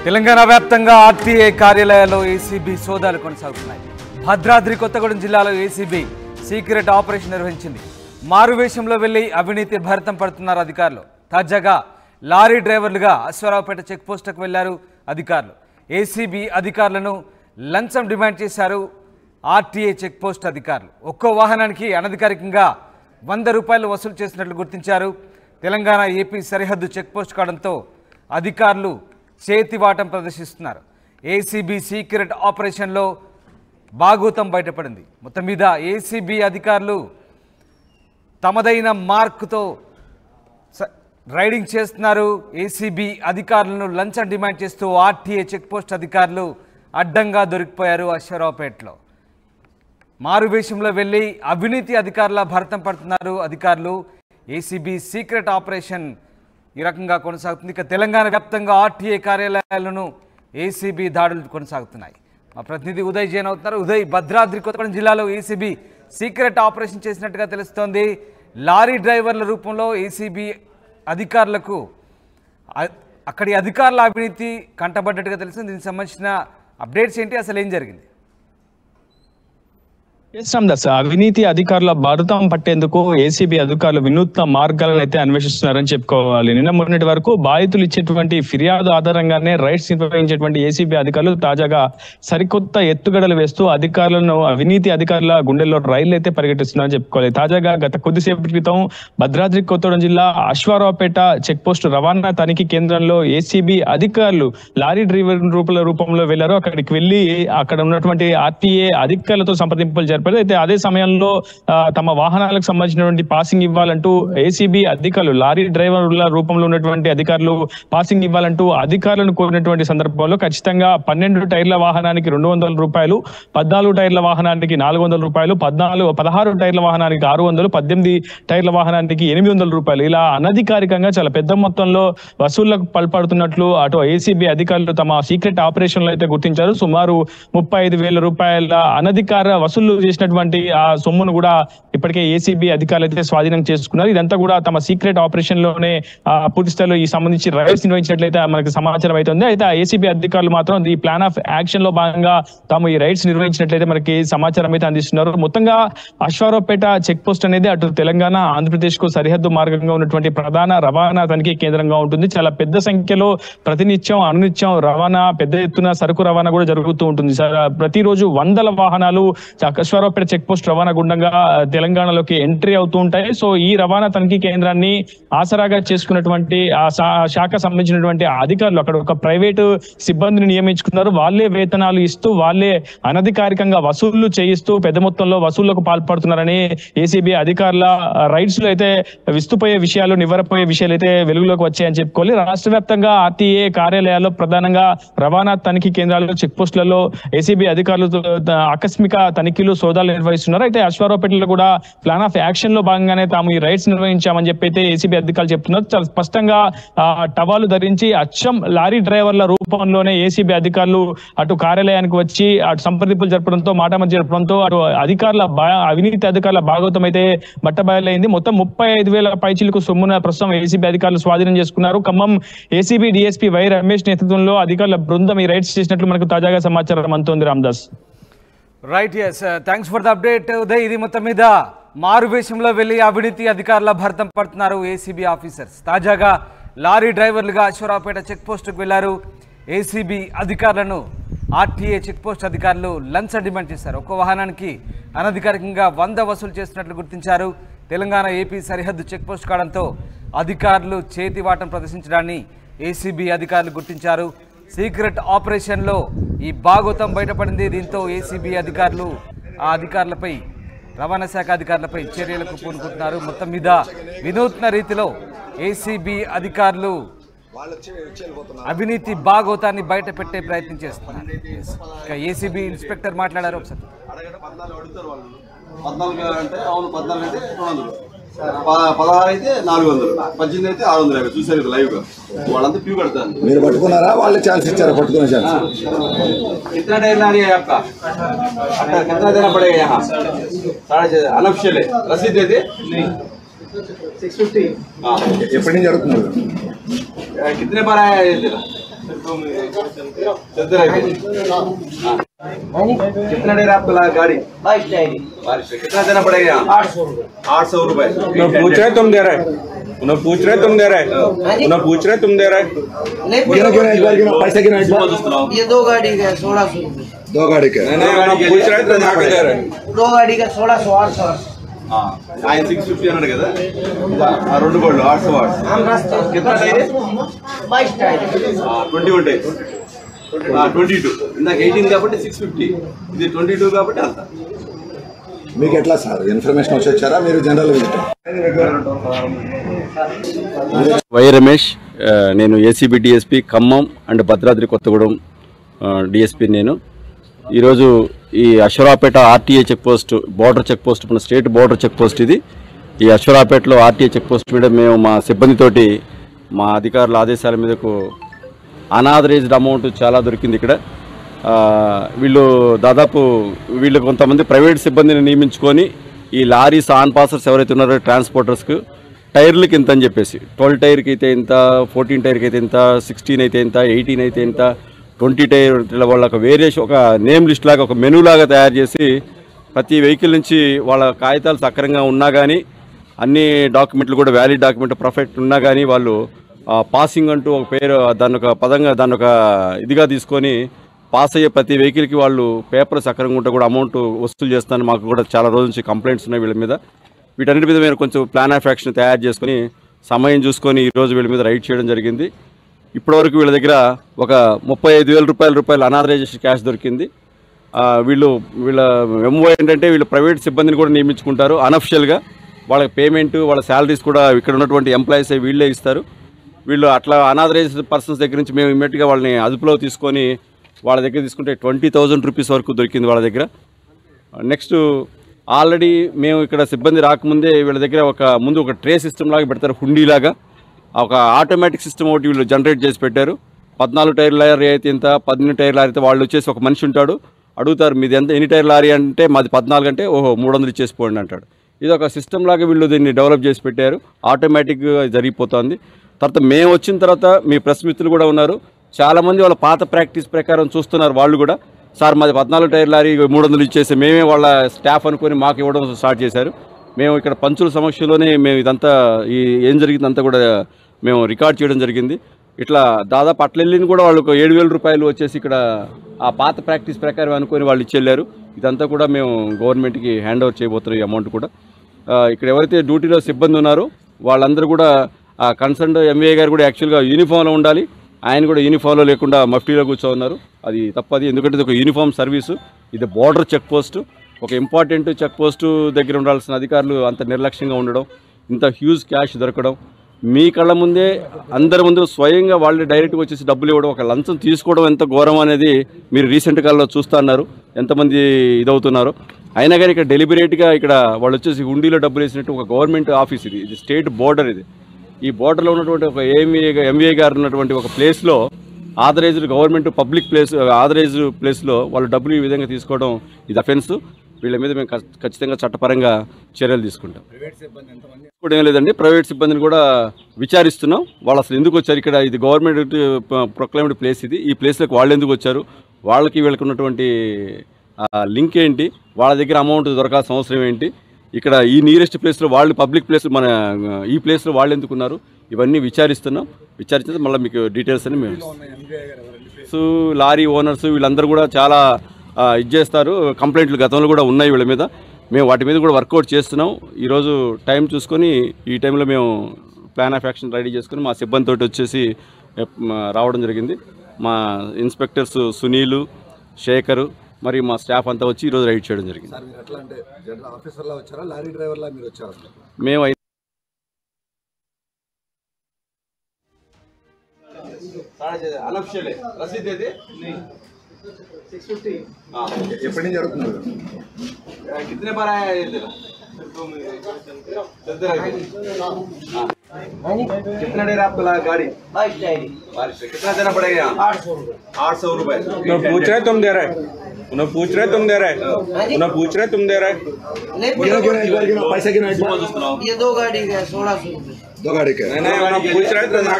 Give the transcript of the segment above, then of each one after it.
తెలంగాణ వ్యాప్తంగా ఆర్టీఏ కార్యాలయాల్లో ఏసీబీ సోదాలు కొనసాగుతున్నాయి. భద్రాద్రి కొత్తగూడెం జిల్లాలో ఏసీబీ సీక్రెట్ ఆపరేషన్ నిర్వహించింది. మారువేషంలో వెళ్లి అవినీతి భరతం పడుతున్నారు అధికారులు. తాజాగా లారీ డ్రైవర్లుగా అశ్వారావుపేట చెక్పోస్టుకు వెళ్లారు అధికారులు. ఏసీబీ అధికారులను లంచం డిమాండ్ చేశారు ఆర్టీఏ చెక్పోస్ట్ అధికారులు. ఒక్కో వాహనానికి అనధికారికంగా 100 రూపాయలు వసూలు చేసినట్లు గుర్తించారు. తెలంగాణ ఏపీ సరిహద్దు చెక్పోస్ట్ కావడంతో అధికారులు చేతివాటం ప్రదర్శిస్తున్నారు. ఏసీబీ సీక్రెట్ ఆపరేషన్లో బాగోతం బయటపడింది. మొత్తం మీద ఏసీబీ అధికారులు తమదైన మార్కుతో రైడింగ్ చేస్తున్నారు. ఏసీబీ అధికారులను లంచం డిమాండ్ చేస్తూ ఆర్టీఏ చెక్పోస్ట్ అధికారులు అడ్డంగా దొరికిపోయారు. అశ్వారావుపేటలో మారువేషంలో వెళ్లి అవినీతి అధికారుల భరతం పడుతున్నారు అధికారులు. ఏసీబీ సీక్రెట్ ఆపరేషన్ ఈ రకంగా కొనసాగుతుంది. ఇక తెలంగాణ వ్యాప్తంగా ఆర్టీఏ కార్యాలయాలను ఏసీబీ దాడులు కొనసాగుతున్నాయి. మా ప్రతినిధి ఉదయ్ జైన్ అవుతున్నారు. ఉదయ్, భద్రాద్రి కొత్తగూడెం జిల్లాలో ఏసీబీ సీక్రెట్ ఆపరేషన్ చేసినట్టుగా తెలుస్తోంది. లారీ డ్రైవర్ల రూపంలో ఏసీబీ అధికారులకు అక్కడి అధికారుల అవినీతి కంటబడ్డట్టుగా తెలుస్తుంది. దీనికి సంబంధించిన అప్డేట్స్ ఏంటి, అసలు ఏం జరిగింది? అవినీతి అధికారుల భారతం పట్టేందుకు ఏసీబీ అధికారులు వినూత్న మార్గాలను అయితే అన్వేషిస్తున్నారని చెప్పుకోవాలి. నిన్న మొన్నటి వరకు బాధితులు ఇచ్చేటువంటి ఫిర్యాదు ఆధారంగానే రైడ్స్ నిర్వహించేటువంటి ఏసీబీ అధికారులు తాజాగా సరికొత్త ఎత్తుగడలు వేస్తూ అధికారులను అవినీతి అధికారుల గుండెల్లో రైళ్లు అయితే పరిగెట్టిస్తున్నారని చెప్పుకోవాలి. తాజాగా గత కొద్దిసేపటి క్రితం భద్రాద్రి కొత్తగూడెం జిల్లా అశ్వారావుపేట చెక్ పోస్ట్ రవాణా తనిఖీ కేంద్రంలో ఏసీబీ అధికారులు లారీ డ్రైవర్ రూపంలో వెళ్లారు. అక్కడికి వెళ్లి అక్కడ ఉన్నటువంటి ఆర్టీఏ అధికారులతో సంప్రదింపులు అయితే అదే సమయంలో తమ వాహనాలకు సంబంధించినటువంటి పాసింగ్ ఇవ్వాలంటూ ఏసీబీ అధికారులు లారీ డ్రైవర్ల రూపంలో ఉన్నటువంటి అధికారులు పాసింగ్ ఇవ్వాలంటూ అధికారులను కోరినటువంటి సందర్భంలో ఖచ్చితంగా 12 టైర్ల వాహనానికి 200 రూపాయలు, 14 టైర్ల వాహనానికి 400 రూపాయలు, 16 టైర్ల వాహనానికి 600, 18 టైర్ల వాహనానికి 800 రూపాయలు ఇలా అనధికారికంగా చాలా పెద్ద మొత్తంలో వసూళ్లకు పాల్పడుతున్నట్లు అటు ఏసీబీ అధికారులు తమ సీక్రెట్ ఆపరేషన్ లో అయితే గుర్తించారు. సుమారు 35,000 రూపాయల అనధికార వసూళ్లు చేసినటువంటి ఆ సొమ్మును కూడా ఇప్పటికే ఏసీబీ అధికారులు అయితే స్వాధీనం చేసుకున్నారు. ఇదంతా కూడా తమ సీక్రెట్ ఆపరేషన్ లోనే పూర్తి స్థాయిలో ఈ సంబంధించి రైడ్స్ నిర్వహించినట్లయితే మనకు సమాచారం అవుతుంది. అయితే ఆ ఏసీబీ అధికారులు మాత్రం ఈ ప్లాన్ ఆఫ్ యాక్షన్ లో భాగంగా తాము ఈ రైడ్స్ నిర్వహించినట్లయితే మనకి సమాచారం అయితే అందిస్తున్నారు. మొత్తంగా అశ్వారావుపేట చెక్ పోస్ట్ అనేది అటు తెలంగాణ, ఆంధ్రప్రదేశ్ కు సరిహద్దు మార్గంగా ఉన్నటువంటి ప్రధాన రవాణా తనిఖీ కేంద్రంగా ఉంటుంది. చాలా పెద్ద సంఖ్యలో ప్రతినిత్యం అనునిత్యం రవాణా, పెద్ద ఎత్తున సరుకు రవాణా కూడా జరుగుతూ ఉంటుంది. ప్రతిరోజు 100 వాహనాలు అశ్వారావుపేట చెక్ పోస్ట్ రవాణా గుండంగా తెలంగాణలోకి ఎంట్రీ అవుతూ ఉంటాయి. సో ఈ రవాణా తనిఖీ కేంద్రాన్ని ఆసరాగా చేసుకున్నటువంటి ఆ శాఖ సంబంధించినటువంటి అధికారులు అక్కడ ఒక ప్రైవేటు సిబ్బందిని నియమించుకున్నారు. వాళ్ళే వేతనాలు ఇస్తూ వాళ్ళే అనధికారికంగా వసూళ్లు చేయిస్తూ పెద్ద మొత్తంలో వసూళ్లకు పాల్పడుతున్నారని ఏసీబీ అధికారుల రైడ్స్ లో అయితే విస్తుపోయే విషయాలు, నివ్వరపోయే విషయాలు అయితే వెలుగులోకి వచ్చాయని చెప్పుకోవాలి. రాష్ట్ర వ్యాప్తంగా ఆర్టీఏ కార్యాలయాల్లో ప్రధానంగా రవాణా తనిఖీ కేంద్రాల్లో చెక్ పోస్టులలో ఏసీబీ అధికారులు ఆకస్మిక తనిఖీలు, సోదాలు నిర్వహిస్తున్నారు. అయితే అశ్వారావుపేటలో కూడా ప్లాన్ ఆఫ్ యాక్షన్ లో భాగంగానే తాము ఈ రైడ్స్ నిర్వహించామని చెప్పి అయితే ఏసీబీ అధికారులు చెప్తున్నారు. చాలా స్పష్టంగా టవాలు ధరించి అచ్చం లారీ డ్రైవర్ల రూపంలోనే ఏసీబీ అధికారులు అటు కార్యాలయానికి వచ్చి అటు సంప్రదింపులు జరపడంతో, మాటామతి జరపడంతో అటు అవినీతి అధికారుల భాగవతం అయితే బట్టబయలైంది. మొత్తం 35,000 పైచీలకు సొమ్మున ప్రస్తుతం ఏసీబీ అధికారులు స్వాధీనం చేసుకున్నారు. Khammam ACB DSP why Ramesh నేతృత్వంలో అధికారుల బృందం ఈ రైడ్స్ చేసినట్లు మనకు తాజాగా సమాచారం అందుతోంది. Ramdas. Right, yes, thanks for the update Uday. ఇది మొత్తం మీద మారువేషంలో వెళ్లి అవినీతి అధికారుల భరతం పడుతున్నారు ఏసీబీ ఆఫీసర్స్. తాజాగా లారీ డ్రైవర్లుగా అశ్వారావుపేట చెక్ పోస్టుకు వెళ్లారు ఏసీబీ అధికారులను ఆర్టీఏ చెక్ పోస్ట్ అధికారులు లంచం డిమాండ్ చేశారు. ఒక్కో వాహనానికి అనధికారికంగా 100 వసూలు చేస్తున్నట్లు గుర్తించారు. తెలంగాణ ఏపీ సరిహద్దు చెక్ పోస్ట్ కావడంతో అధికారులు చేతివాటం ప్రదర్శించడాన్ని ఏసీబీ అధికారులు గుర్తించారు. సీక్రెట్ ఆపరేషన్లో ఈ బాగోతం బయటపడింది. దీంతో ఏసీబీ అధికారులు ఆ అధికారులపై, రవాణా శాఖ అధికారులపై చర్యలకు పూనుకుంటున్నారు. మొత్తం మీద వినూత్న రీతిలో ఏసీబీ అధికారులు అవినీతి బాగోతాన్ని బయట పెట్టే ప్రయత్నం చేస్తున్నారు. ఇక ఏసీబీ ఇన్స్పెక్టర్ మాట్లాడారు ఒకసారి. 14 అంటే అవును 14 అంటే 200 16 అయితే 400, 18 అయితే 650 చూసారు కదా లైవ్ గా. వాళ్ళంతా क्यों కడతారు? మీరు పట్టుకున్నారా వాళ్ళే ఛాన్స్ ఇచ్చారా? పట్టుకునే ఛాన్స్ कितना टाइम ला रही है आपका? कितना देना पड़ेगा यहाँ? 6.5 अनऑफिशियल है, रसीद दे दे। 650। हाँ, ఎప్పటి నుంచి జరుగుతున్నారు? कितने बार आया ये तेरा? चलते रहे। कितना देर आपको लगा गाड़ी? 22 कितना देना पड़ेगा यहाँ? 800 रुपए। पूछ रहे तुम दे रहे, उन्हें पूछ रहे तुम दे रहे, उन्हें पूछ रहे तुम दे रहे। पैसा गिना ये 2 गाड़ी का 1600 रुपये, 2 गाड़ी का नहीं पूछ रहे तुम आके दे रहे। 2 गाड़ी का 1600 800। ఆయన 650 అన్నాడు కదా, ఆ 2 గోల్డ్ 800 వాట్స్. कितना टाइम? 22 टाइम। 21 టైం. 22 ఇందాక 18 కాబట్టి 650, ఇది 22 కాబట్టి అంత. మీకు ఎట్లా సార్ ఇన్ఫర్మేషన్ వచ్చారా? మీరు జనరల్ వై రమేష్, నేను ACB DSP Khammam and Bhadradri Kothagudem DSP. నేను ఈరోజు ఈ Aswaraopeta RTA check post, border check post, మన స్టేట్ బోర్డర్ చెక్ పోస్ట్ ఇది. ఈ అశ్వరాపేటలో ఆర్టీఏ చెక్ పోస్ట్ మీద మేము మా సిబ్బందితోటి మా అధికారుల ఆదేశాల మీదకు అనాథరైజ్డ్ అమౌంట్ చాలా దొరికింది ఇక్కడ. వీళ్ళు కొంతమంది ప్రైవేట్ సిబ్బందిని నియమించుకొని ఈ లారీస్ ఆన్ పాసర్స్ ఎవరైతే ఉన్నారో ట్రాన్స్పోర్టర్స్కి టైర్లకి ఇంత అని చెప్పేసి 12 టైర్కి అయితే ఇంత, 14 టైర్కి అయితే ఇంత, 16 అయితే ఇంత, 18 అయితే ఇంత, 20 టైర్ల వాళ్ళ ఒక వేరియేషన్, ఒక నేమ్ లిస్ట్ లాగా, ఒక మెనూ లాగా తయారు చేసి ప్రతి వెహికల్ నుంచి వాళ్ళ కాగితాలు సక్రంగా ఉన్నా కానీ, అన్ని డాక్యుమెంట్లు కూడా వ్యాలిడ్ డాక్యుమెంట్ పర్ఫెక్ట్ ఉన్నా కానీ వాళ్ళు పాసింగ్ అంటూ ఒక పేరు, దాన్ని ఒక పదంగా, దాన్ని ఒక ఇదిగా తీసుకొని పాస్ అయ్యే ప్రతి వెహికల్కి వాళ్ళు పేపర్ సక్రంగా ఉంటే కూడా అమౌంట్ వసూలు చేస్తానని మాకు కూడా చాలా రోజుల నుంచి కంప్లైంట్స్ ఉన్నాయి వీళ్ళ మీద. వీటన్నిటి మీద మేము కొంచెం ప్లాన్ ఆఫ్ యాక్షన్ తయారు చేసుకొని సమయం చూసుకొని ఈరోజు వీళ్ళ మీద రైడ్ చేయడం జరిగింది. ఇప్పటివరకు వీళ్ళ దగ్గర ఒక 35,000 రూపాయలు అనాథరైజేషన్ క్యాష్ దొరికింది. వీళ్ళ ఎంఓ ఏంటంటే వీళ్ళు ప్రైవేట్ సిబ్బందిని కూడా నియమించుకుంటారు అనఫిషియల్గా. వాళ్ళకి పేమెంట్, వాళ్ళ శాలరీస్ కూడా ఇక్కడ ఉన్నటువంటి ఎంప్లాయీస్ వీళ్ళే ఇస్తారు. వీళ్ళు అట్లా అనాథరైజ్డ్ పర్సన్స్ దగ్గర నుంచి మేము ఇమ్మీడియట్గా వాళ్ళని అదుపులో తీసుకొని వాళ్ళ దగ్గర తీసుకుంటే 20,000 రూపీస్ వరకు దొరికింది వాళ్ళ దగ్గర. నెక్స్ట్ ఆల్రెడీ మేము ఇక్కడ సిబ్బంది రాకముందే వీళ్ళ దగ్గర ముందు ఒక ట్రే సిస్టమ్ లాగా పెడతారు, హుండీలాగా. ఒక ఆటోమేటిక్ సిస్టమ్ ఒకటి వీళ్ళు జనరేట్ చేసి పెట్టారు. 14 టైర్ లారీ అయితే ఇంత, 18 టైర్ లారీ అయితే వాళ్ళు వచ్చేసి ఒక మనిషి ఉంటాడు, అడుగుతారు మీది ఎంత, ఎన్ని టైర్ లారీ అంటే మాది 14 అంటే ఓహో 300 ఇచ్చేసిపోండి అంటాడు. ఇది ఒక సిస్టమ్ లాగా వీళ్ళు దీన్ని డెవలప్ చేసి పెట్టారు, ఆటోమేటిక్గా జరిగిపోతుంది. తర్వాత మేము వచ్చిన తర్వాత మీ ప్రెస్ మిత్రులు కూడా ఉన్నారు, చాలామంది వాళ్ళ పాత ప్రాక్టీస్ ప్రకారం చూస్తున్నారు. వాళ్ళు కూడా సార్ మాది 14 టైర్ లారీ 300 ఇచ్చేసి మేమే వాళ్ళ స్టాఫ్ అనుకొని మాకు ఇవ్వడం స్టార్ట్ చేశారు. మేము ఇక్కడ పంచుల సమక్షంలోనే మేము ఇదంతా ఏం జరిగిందంతా కూడా మేము రికార్డ్ చేయడం జరిగింది. ఇట్లా దాదాపు అట్లెళ్ళిని కూడా వాళ్ళకు 7,000 రూపాయలు వచ్చేసి ఇక్కడ ఆ పాత ప్రాక్టీస్ ప్రకారం అనుకొని వాళ్ళు ఇచ్చెళ్ళారు. ఇదంతా కూడా మేము గవర్నమెంట్కి హ్యాండ్ ఓవర్ చేయబోతున్నాం ఈ అమౌంట్ కూడా. ఇక్కడ ఎవరైతే డ్యూటీలో సిబ్బంది ఉన్నారో వాళ్ళందరూ కూడా కన్సర్న్ ఎంవీఏ గారు కూడా యాక్చువల్గా యూనిఫామ్లో ఉండాలి, ఆయన కూడా యూనిఫామ్లో లేకుండా మఫ్టీలో కూర్చోన్నారు. అది తప్పది, ఎందుకంటే ఇది ఒక యూనిఫామ్ సర్వీసు, ఇది బోర్డర్ చెక్ పోస్టు. ఒక ఇంపార్టెంట్ చెక్ పోస్టు దగ్గర ఉండాల్సిన అధికారులు అంత నిర్లక్ష్యంగా ఉండడం, ఇంత హ్యూజ్ క్యాష్ దొరకడం, మీ కళ్ళ ముందే అందరి ముందు స్వయంగా వాళ్ళే డైరెక్ట్గా వచ్చేసి డబ్బులు ఇవ్వడం, ఒక లంచం తీసుకోవడం ఎంత ఘోరం అనేది మీరు రీసెంట్ కాలంలో చూస్తున్నారు, ఎంతమంది ఇదవుతున్నారు. అయినా కానీ ఇక్కడ డెలిబరేట్గా ఇక్కడ వాళ్ళు వచ్చేసి హుండీలో డబ్బులు వేసినట్టు ఒక గవర్నమెంట్ ఆఫీస్ ఇది స్టేట్ బోర్డర్ ఇది. ఈ బోర్డర్లో ఉన్నటువంటి ఒక ఎంవీఏ గారు ఉన్నటువంటి ఒక ప్లేస్లో ఆథరైజ్డ్ గవర్నమెంట్ పబ్లిక్ ప్లేస్, ఆథరైజ్డ్ ప్లేస్లో వాళ్ళు డబ్బులు ఈ విధంగా తీసుకోవడం ఇది అఫెన్స్. వీళ్ళ మీద మేము ఖచ్చితంగా చట్టపరంగా చర్యలు తీసుకుంటాం. కూడా ఏం లేదండి, ప్రైవేట్ సిబ్బందిని కూడా విచారిస్తున్నాం. వాళ్ళు అసలు ఎందుకు వచ్చారు ఇక్కడ, ఇది గవర్నమెంట్ ప్రొక్లైమ్డ్ ప్లేస్ ఇది, ఈ ప్లేస్లోకి వాళ్ళు ఎందుకు వచ్చారు, వాళ్ళకి వీళ్ళకి ఉన్నటువంటి లింక్ ఏంటి, వాళ్ళ దగ్గర అమౌంట్ దొరకాల్సిన అవసరం ఏంటి, ఇక్కడ ఈ నియరెస్ట్ ప్లేస్లో వాళ్ళు పబ్లిక్ ప్లేస్ మన ఈ ప్లేస్లో వాళ్ళు ఎందుకున్నారు, ఇవన్నీ విచారిస్తున్నాం. విచారించితే మళ్ళీ మీకు డీటెయిల్స్ అని మేము లారీ ఓనర్స్ వీళ్ళందరూ కూడా చాలా ఇది చేస్తారు. కంప్లైంట్లు గతంలో కూడా ఉన్నాయి వీళ్ళ మీద, మేము వాటి మీద కూడా వర్కౌట్ చేస్తున్నాం. ఈరోజు టైం చూసుకొని ఈ టైంలో మేము ప్లాన్ ఆఫ్ యాక్షన్ రెడీ చేసుకుని మా సిబ్బందితో వచ్చేసి రావడం జరిగింది. మా ఇన్స్పెక్టర్స్ సునీలు, శేఖరు మరి మా స్టాఫ్ అంతా వచ్చి ఈరోజు రైడ్ చేయడం జరిగింది. మేము ఎప్పటి నుంచి జరుగుతున్నారు? कितने बार आया ये तेरा? कितना देर आपको लगा गाड़ी? 22 डायरी बारिश से कितना देना पड़ेगा यहाँ? 800 रुपए। 800 रुपए। उन्हें पूछ रहे तुम दे रहे, उन्हें पूछ रहे तुम दे रहे, उन्हें पूछ रहे तुम दे रहे। पैसा गिनो ये 2 गाड़ी का 1600 रुपए। 2 गाड़ी के नहीं उन्हें पूछ रहे तो ना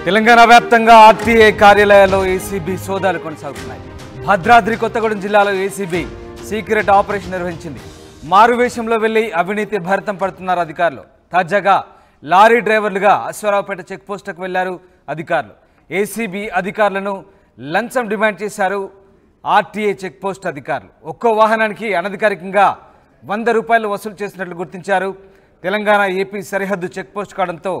తెలంగాణ వ్యాప్తంగా ఆర్టీఏ కార్యాలయాల్లో ఏసీబీ సోదాలు కొనసాగుతున్నాయి. భద్రాద్రి కొత్తగూడెం జిల్లాలో ఏసీబీ సీక్రెట్ ఆపరేషన్ నిర్వహించింది. మారువేషంలో వెళ్లి అవినీతి భరతం పడుతున్నారు అధికారులు. తాజాగా లారీ డ్రైవర్లుగా అశ్వరావుపేట చెక్పోస్టుకు వెళ్లారు అధికారులు. ఏసీబీ అధికారులను లంచం డిమాండ్ చేశారు ఆర్టీఏ చెక్పోస్ట్ అధికారులు. ఒక్కో వాహనానికి అనధికారికంగా 100 రూపాయలు వసూలు చేసినట్లు గుర్తించారు. తెలంగాణ ఏపీ సరిహద్దు చెక్పోస్ట్ కావడంతో